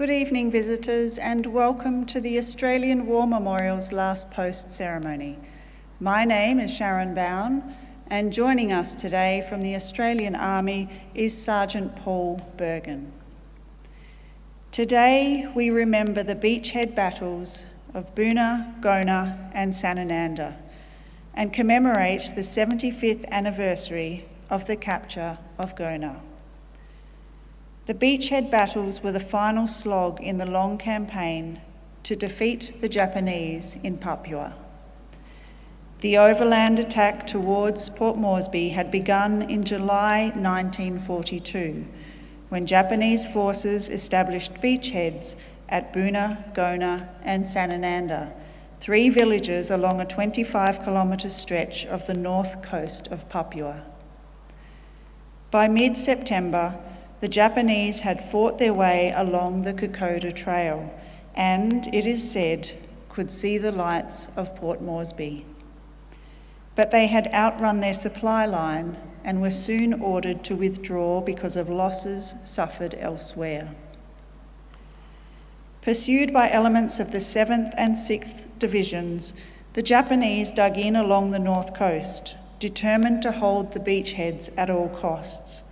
Good evening, visitors, and welcome to the Australian War Memorial's Last Post ceremony. My name is Sharon Bown, and joining us today from the Australian Army is Sergeant Paul Bergen. Today we remember the beachhead battles of Gona, Gona and Sanananda and commemorate the 75th anniversary of the capture of Gona. The beachhead battles were the final slog in the long campaign to defeat the Japanese in Papua. The overland attack towards Port Moresby had begun in July 1942, when Japanese forces established beachheads at Buna, Gona and Sanananda, 3 villages along a 25-kilometre stretch of the north coast of Papua. By mid-September, the Japanese had fought their way along the Kokoda Trail and, it is said, could see the lights of Port Moresby. But they had outrun their supply line and were soon ordered to withdraw because of losses suffered elsewhere. Pursued by elements of the 7th and 6th Divisions, the Japanese dug in along the north coast, determined to hold the beachheads at all costs.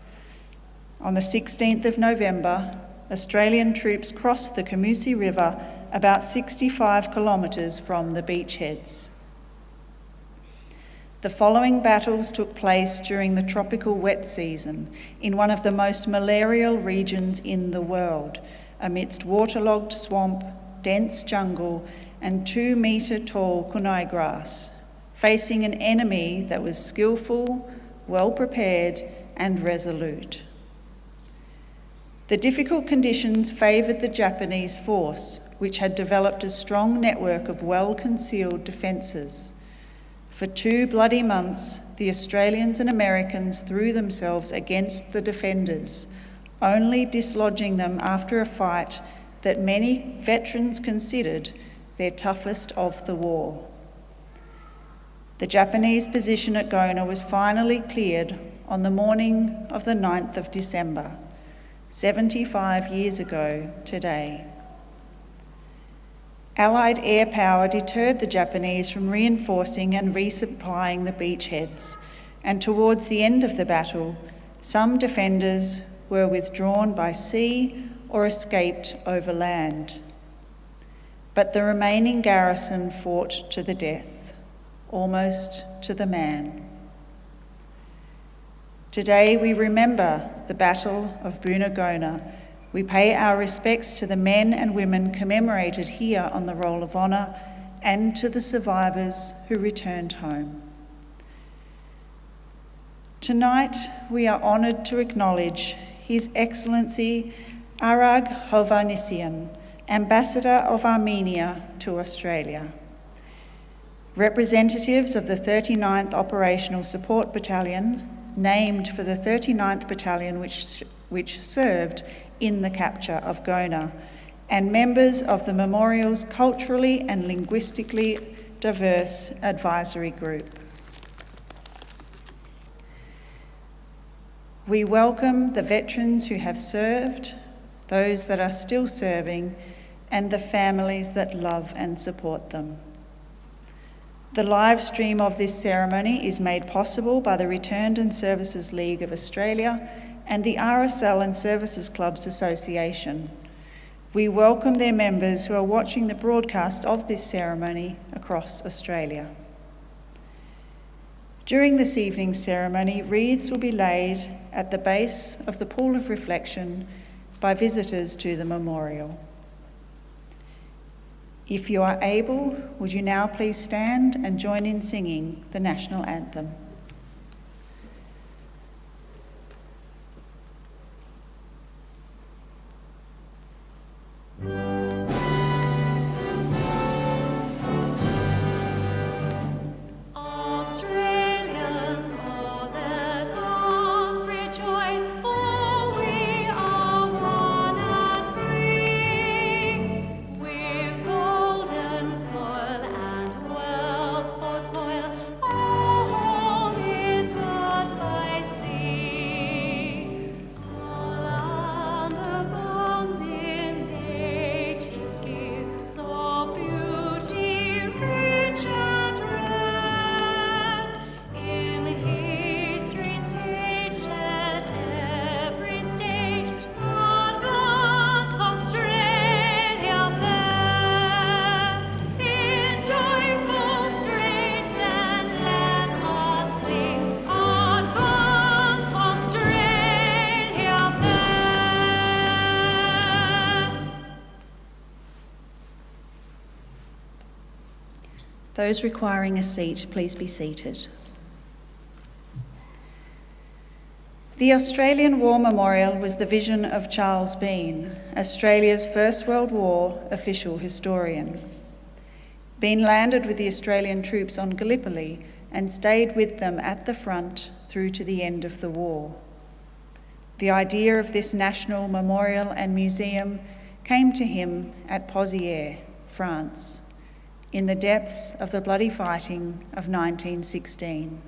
On the 16th of November, Australian troops crossed the Kamusi River about 65 kilometres from the beachheads. The following battles took place during the tropical wet season in one of the most malarial regions in the world, amidst waterlogged swamp, dense jungle and 2-metre-tall kunai grass, facing an enemy that was skillful, well-prepared and resolute. The difficult conditions favoured the Japanese force, which had developed a strong network of well-concealed defences. For 2 bloody months, the Australians and Americans threw themselves against the defenders, only dislodging them after a fight that many veterans considered their toughest of the war. The Japanese position at Gona was finally cleared on the morning of the 9th of December. 75 years ago today. Allied air power deterred the Japanese from reinforcing and resupplying the beachheads, and towards the end of the battle, some defenders were withdrawn by sea or escaped over land. But the remaining garrison fought to the death, almost to the man. Today we remember the Battle of Buna Gona. We pay our respects to the men and women commemorated here on the Roll of Honour and to the survivors who returned home. Tonight we are honoured to acknowledge His Excellency Arag Hovhannissian, Ambassador of Armenia to Australia. Representatives of the 39th Operational Support Battalion, named for the 39th Battalion which served in the capture of Gona, and members of the Memorial's culturally and linguistically diverse advisory group. We welcome the veterans who have served, those that are still serving, and the families that love and support them. The live stream of this ceremony is made possible by the Returned and Services League of Australia and the RSL and Services Clubs Association. We welcome their members who are watching the broadcast of this ceremony across Australia. During this evening's ceremony, wreaths will be laid at the base of the Pool of Reflection by visitors to the memorial. If you are able, would you now please stand and join in singing the National Anthem. Soil and wealth for toil, oh, Those requiring a seat, please be seated. The Australian War Memorial was the vision of Charles Bean, Australia's First World War official historian. Bean landed with the Australian troops on Gallipoli and stayed with them at the front through to the end of the war. The idea of this national memorial and museum came to him at Pozières, France, in the depths of the bloody fighting of 1916.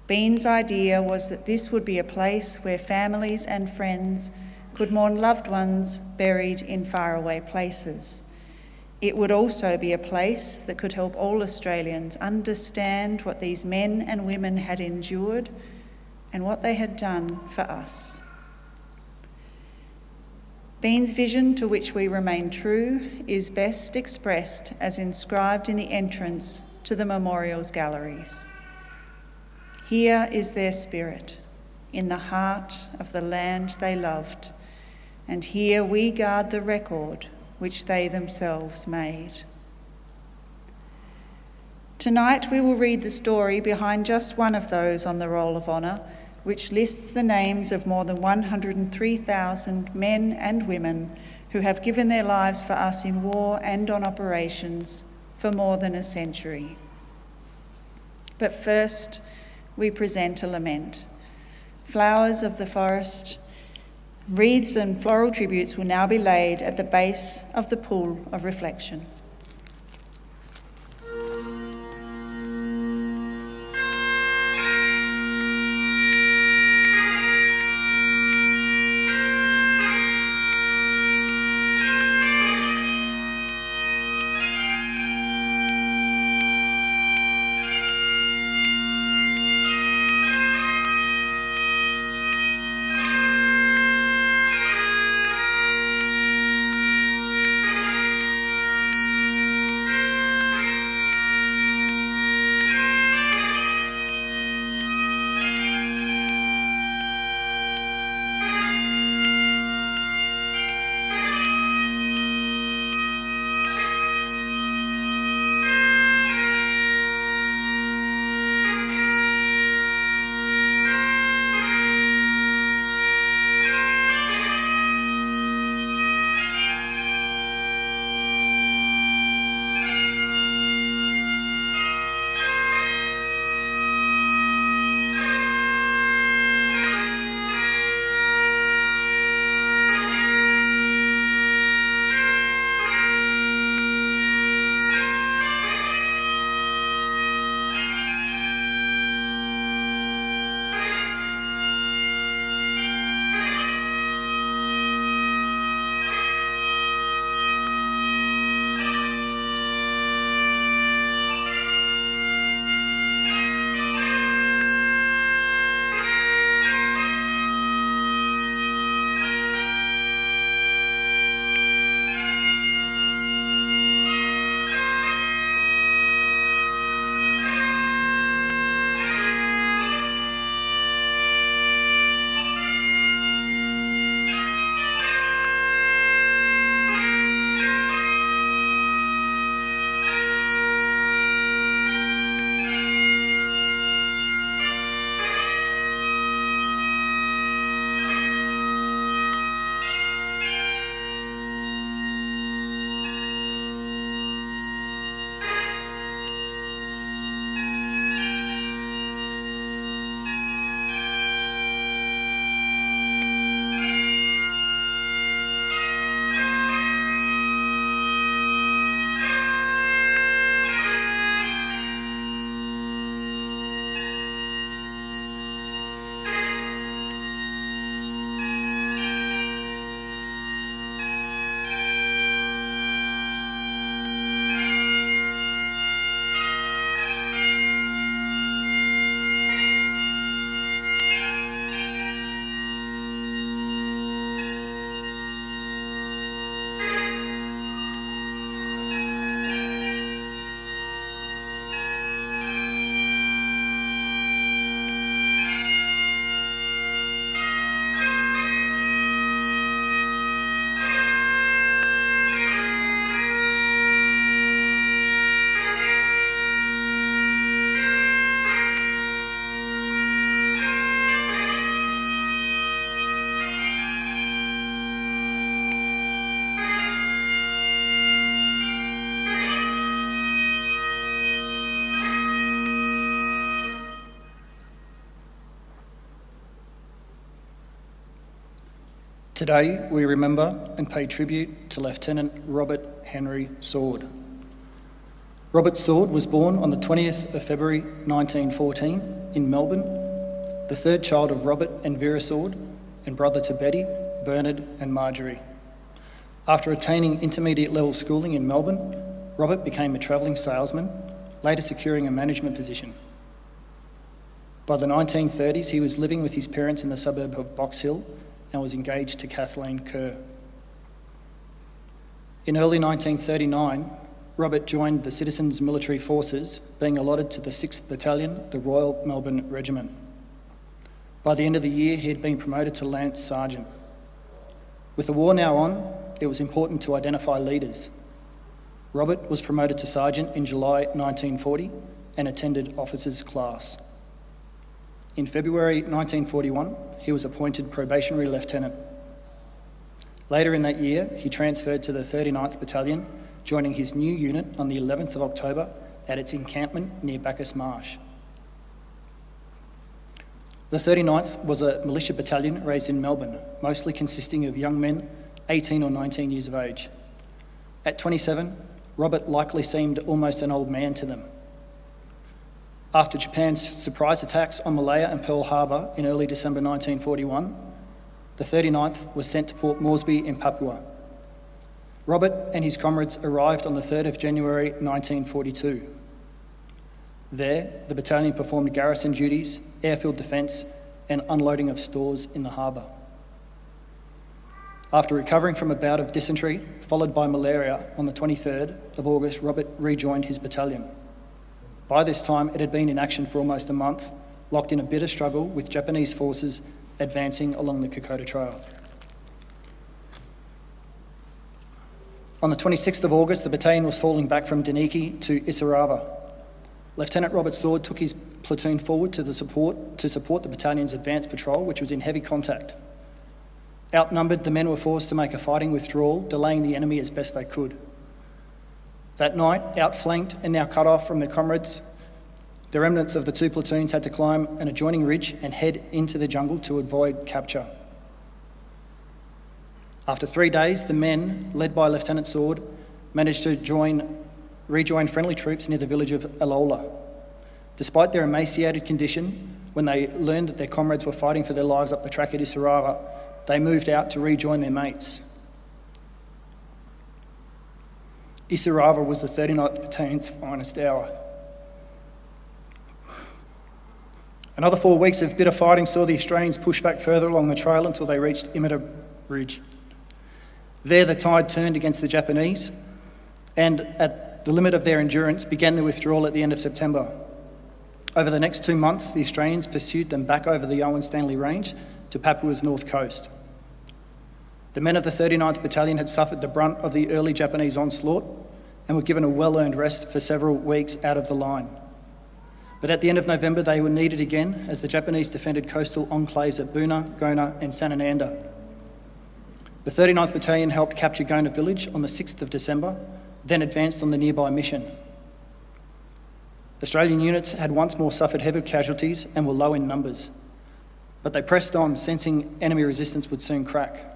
Bean's idea was that this would be a place where families and friends could mourn loved ones buried in faraway places. It would also be a place that could help all Australians understand what these men and women had endured and what they had done for us. Bean's vision, to which we remain true, is best expressed as inscribed in the entrance to the memorial's galleries. Here is their spirit, in the heart of the land they loved, and here we guard the record which they themselves made. Tonight we will read the story behind just one of those on the Roll of Honour, which lists the names of more than 103,000 men and women who have given their lives for us in war and on operations for more than a century. But first, we present a lament. Flowers of the forest, wreaths and floral tributes will now be laid at the base of the pool of reflection. Today, we remember and pay tribute to Lieutenant Robert Henry Sword. Robert Sword was born on the 20th of February 1914 in Melbourne, the third child of Robert and Vera Sword, and brother to Betty, Bernard and Marjorie. After attaining intermediate level schooling in Melbourne, Robert became a travelling salesman, later securing a management position. By the 1930s, he was living with his parents in the suburb of Box Hill and was engaged to Kathleen Kerr. In early 1939, Robert joined the Citizens Military Forces, being allotted to the 6th Battalion, the Royal Melbourne Regiment. By the end of the year, he had been promoted to Lance Sergeant. With the war now on, it was important to identify leaders. Robert was promoted to Sergeant in July 1940 and attended officers' class. In February 1941, he was appointed probationary lieutenant. Later in that year, he transferred to the 39th Battalion, joining his new unit on the 11th of October at its encampment near Bacchus Marsh. The 39th was a militia battalion raised in Melbourne, mostly consisting of young men 18 or 19 years of age. At 27, Robert likely seemed almost an old man to them. After Japan's surprise attacks on Malaya and Pearl Harbor in early December 1941, the 39th was sent to Port Moresby in Papua. Robert and his comrades arrived on the 3rd of January 1942. There, the battalion performed garrison duties, airfield defence, and unloading of stores in the harbour. After recovering from a bout of dysentery, followed by malaria, on the 23rd of August, Robert rejoined his battalion. By this time, it had been in action for almost a month, locked in a bitter struggle with Japanese forces advancing along the Kokoda Trail. On the 26th of August, the battalion was falling back from Daniki to Isarava. Lieutenant Robert Sword took his platoon forward to support the battalion's advance patrol, which was in heavy contact. Outnumbered, the men were forced to make a fighting withdrawal, delaying the enemy as best they could. That night, outflanked and now cut off from their comrades, the remnants of the two platoons had to climb an adjoining ridge and head into the jungle to avoid capture. After 3 days, the men, led by Lieutenant Sword, managed to rejoin friendly troops near the village of Alola. Despite their emaciated condition, when they learned that their comrades were fighting for their lives up the track at Isarava, they moved out to rejoin their mates. Isarava was the 39th Battalion's finest hour. Another 4 weeks of bitter fighting saw the Australians push back further along the trail until they reached Imita Ridge. There, the tide turned against the Japanese, and at the limit of their endurance, began the withdrawal at the end of September. Over the next 2 months, the Australians pursued them back over the Owen Stanley Range to Papua's north coast. The men of the 39th Battalion had suffered the brunt of the early Japanese onslaught and were given a well-earned rest for several weeks out of the line. But at the end of November, they were needed again as the Japanese defended coastal enclaves at Buna, Gona and Sanananda. The 39th Battalion helped capture Gona village on the 6th of December, then advanced on the nearby mission. Australian units had once more suffered heavy casualties and were low in numbers, but they pressed on, sensing enemy resistance would soon crack.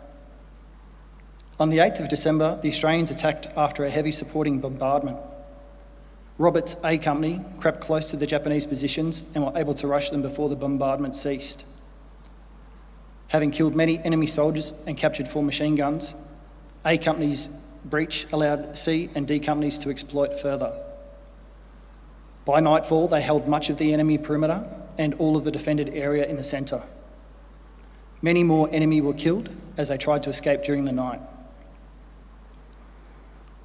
On the 8th of December, the Australians attacked after a heavy supporting bombardment. Robert's A Company crept close to the Japanese positions and were able to rush them before the bombardment ceased. Having killed many enemy soldiers and captured 4 machine guns, A Company's breach allowed C and D Companies to exploit further. By nightfall, they held much of the enemy perimeter and all of the defended area in the centre. Many more enemy were killed as they tried to escape during the night.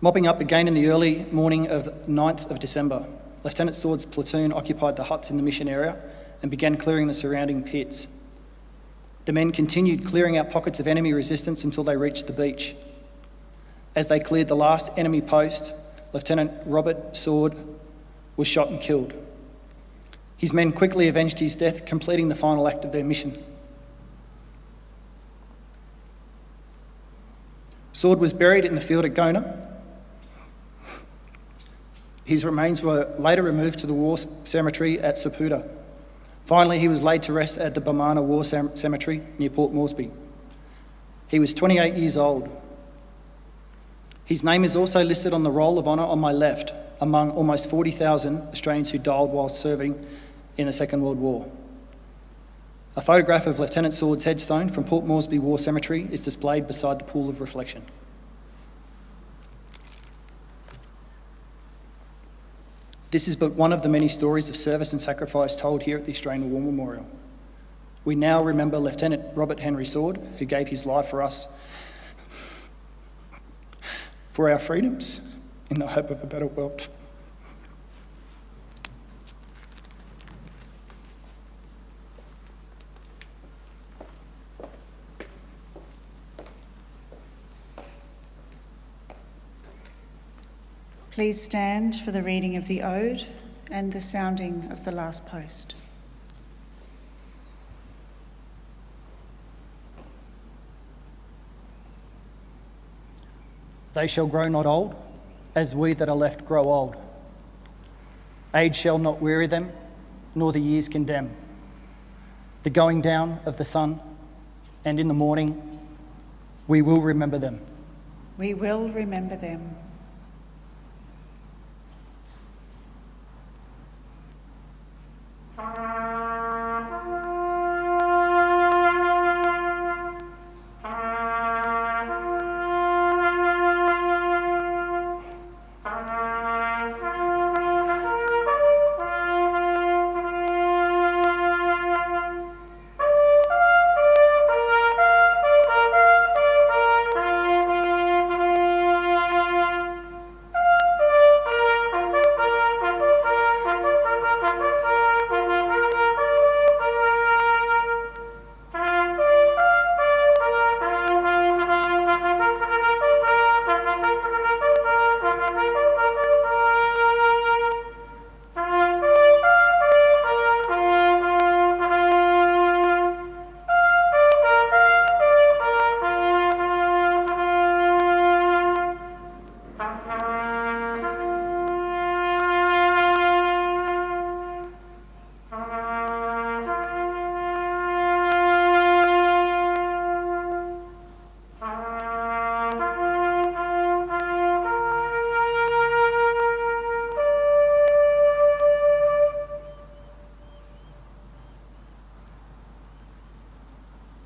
Mopping up again in the early morning of 9th of December, Lieutenant Sword's platoon occupied the huts in the mission area and began clearing the surrounding pits. The men continued clearing out pockets of enemy resistance until they reached the beach. As they cleared the last enemy post, Lieutenant Robert Sword was shot and killed. His men quickly avenged his death, completing the final act of their mission. Sword was buried in the field at Gona. His remains were later removed to the war cemetery at Saputa. Finally, he was laid to rest at the Bamana War Cemetery near Port Moresby. He was 28 years old. His name is also listed on the Roll of Honour on my left, among almost 40,000 Australians who died while serving in the Second World War. A photograph of Lieutenant Sword's headstone from Port Moresby War Cemetery is displayed beside the pool of reflection. This is but one of the many stories of service and sacrifice told here at the Australian War Memorial. We now remember Lieutenant Robert Henry Sword, who gave his life for us, for our freedoms, in the hope of a better world. Please stand for the reading of the Ode and the sounding of the last post. They shall grow not old, as we that are left grow old. Age shall not weary them, nor the years condemn. The going down of the sun, and in the morning, we will remember them. We will remember them.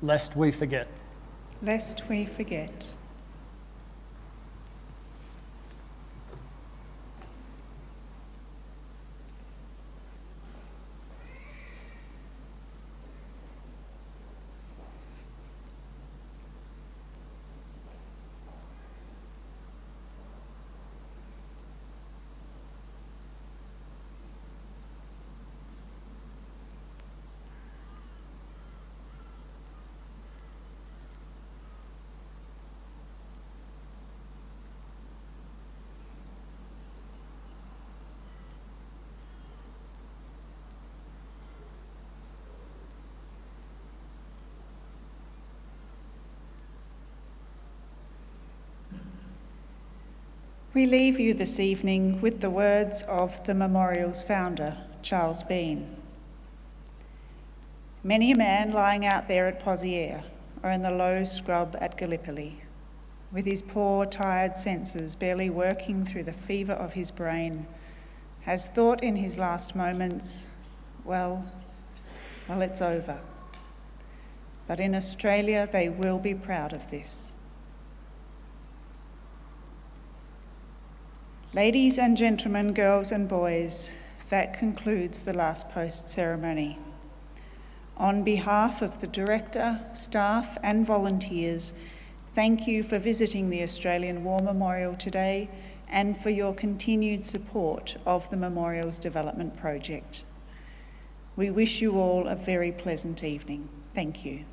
Lest we forget. Lest we forget. We leave you this evening with the words of the memorial's founder, Charles Bean. Many a man lying out there at Poziere or in the low scrub at Gallipoli, with his poor, tired senses barely working through the fever of his brain, has thought in his last moments, well, it's over. But in Australia, they will be proud of this. Ladies and gentlemen, girls and boys, that concludes the last post ceremony. On behalf of the director, staff and volunteers, thank you for visiting the Australian War Memorial today and for your continued support of the Memorial's development project. We wish you all a very pleasant evening. Thank you.